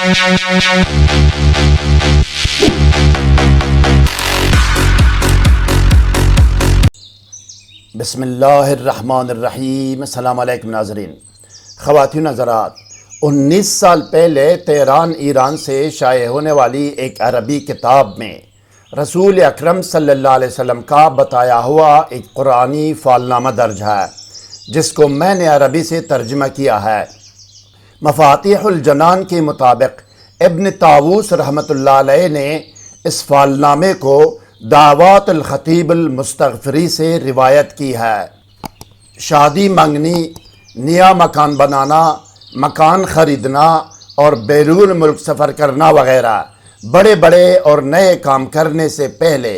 بسم اللہ الرحمن الرحیم۔ السلام علیکم ناظرین۔ خواتین حضرات، 19 سال پہلے تہران ایران سے شائع ہونے والی ایک عربی کتاب میں رسول اکرم صلی اللہ علیہ وسلم کا بتایا ہوا ایک قرآنی فالنامہ درج ہے، جس کو میں نے عربی سے ترجمہ کیا ہے۔ مفاتیح الجنان کے مطابق ابن طاووس رحمۃ اللہ علیہ نے اس فالنامے کو دعوات الخطیب المستغفری سے روایت کی ہے۔ شادی منگنی، نیا مکان بنانا، مکان خریدنا اور بیرون ملک سفر کرنا وغیرہ بڑے بڑے اور نئے کام کرنے سے پہلے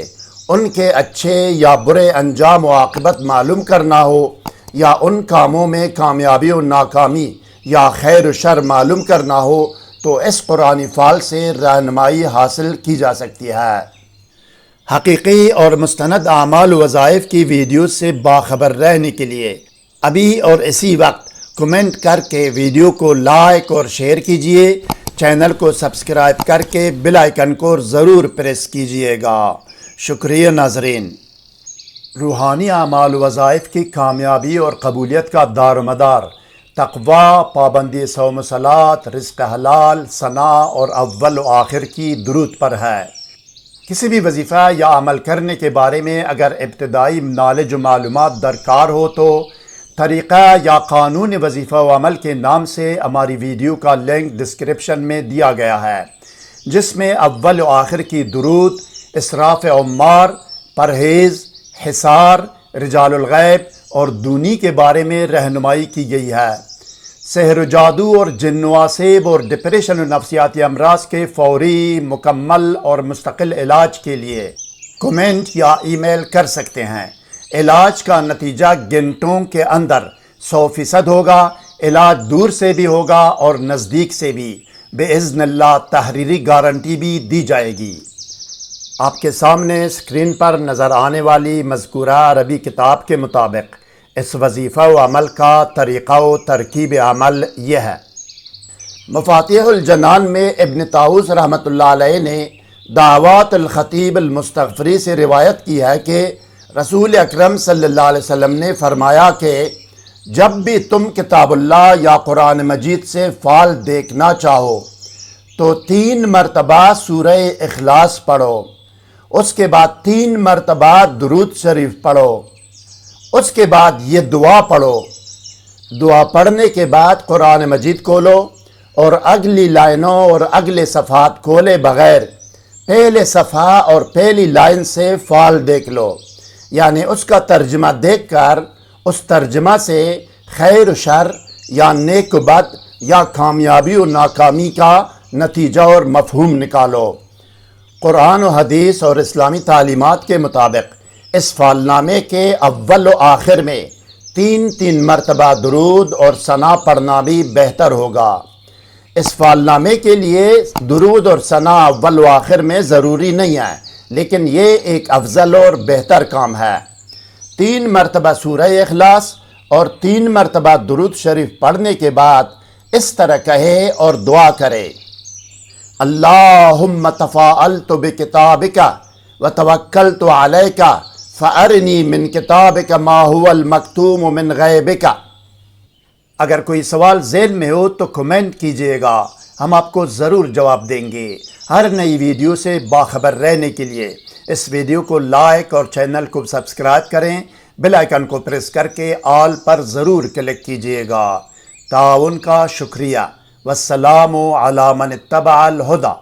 ان کے اچھے یا برے انجام و عاقبت معلوم کرنا ہو، یا ان کاموں میں کامیابی و ناکامی یا خیر و شر معلوم کرنا ہو، تو اس قرآنی فال سے رہنمائی حاصل کی جا سکتی ہے۔ حقیقی اور مستند اعمال و وظائف کی ویڈیوز سے باخبر رہنے کے لیے ابھی اور اسی وقت کمنٹ کر کے ویڈیو کو لائک اور شیئر کیجئے، چینل کو سبسکرائب کر کے بیل آئیکن کو ضرور پریس کیجئے گا۔ شکریہ ناظرین۔ روحانی اعمال و وظائف کی کامیابی اور قبولیت کا دار و مدار تقوی، پابندی صوم و صلاۃ، رزق حلال، ثناء اور اول و آخر کی درود پر ہے۔ کسی بھی وظیفہ یا عمل کرنے کے بارے میں اگر ابتدائی نالج و معلومات درکار ہو تو طریقہ یا قانون وظیفہ و عمل کے نام سے ہماری ویڈیو کا لنک ڈسکرپشن میں دیا گیا ہے، جس میں اول و آخر کی درود، اسراف عمار، پرہیز، حصار، رجال الغیب اور دونی کے بارے میں رہنمائی کی گئی ہے۔ سحر و جادو اور جن و عصیب اور ڈپریشن و نفسیاتی امراض کے فوری، مکمل اور مستقل علاج کے لیے کمنٹ یا ای میل کر سکتے ہیں۔ علاج کا نتیجہ گھنٹوں کے اندر 100% ہوگا۔ علاج دور سے بھی ہوگا اور نزدیک سے بھی، باذن اللہ تحریری گارنٹی بھی دی جائے گی۔ آپ کے سامنے اسکرین پر نظر آنے والی مذکورہ عربی کتاب کے مطابق اس وظیفہ و عمل کا طریقہ و ترکیب عمل یہ ہے۔ مفاتیح الجنان میں ابن طاووس رحمۃ اللہ علیہ نے دعوات الخطیب المستغفری سے روایت کی ہے کہ رسول اکرم صلی اللہ علیہ وسلم نے فرمایا کہ جب بھی تم کتاب اللہ یا قرآن مجید سے فال دیکھنا چاہو تو 3 مرتبہ سورہ اخلاص پڑھو، اس کے بعد 3 مرتبہ درود شریف پڑھو، اس کے بعد یہ دعا پڑھو۔ دعا پڑھنے کے بعد قرآن مجید کھولو اور اگلی لائنوں اور اگلے صفحات کھولے بغیر پہلے صفحہ اور پہلی لائن سے فال دیکھ لو، یعنی اس کا ترجمہ دیکھ کر اس ترجمہ سے خیر و شر یا نیک و بد یا کامیابی و ناکامی کا نتیجہ اور مفہوم نکالو۔ قرآن و حدیث اور اسلامی تعلیمات کے مطابق اس فالنامے کے اول و آخر میں 3 مرتبہ درود اور ثنا پڑھنا بھی بہتر ہوگا۔ اس فالنامے کے لیے درود اور ثنا اول و آخر میں ضروری نہیں ہے، لیکن یہ ایک افضل اور بہتر کام ہے۔ 3 مرتبہ سورہ اخلاص اور 3 مرتبہ درود شریف پڑھنے کے بعد اس طرح کہے اور دعا کرے: اللہم تفاءلت بکتابک وتوکلت علیک فَأَرِنِي مِن كِتَابِكَ مَا هُوَ الْمَكْتُومُ مِن غَيْبِكَ۔ اگر کوئی سوال ذہن میں ہو تو کمنٹ کیجئے گا، ہم آپ کو ضرور جواب دیں گے۔ ہر نئی ویڈیو سے باخبر رہنے کے لیے اس ویڈیو کو لائک اور چینل کو سبسکرائب کریں، بیل آئیکن کو پریس کر کے آل پر ضرور کلک کیجئے گا۔ تعاون کا شکریہ۔ والسلام علی من اتبع الہدی۔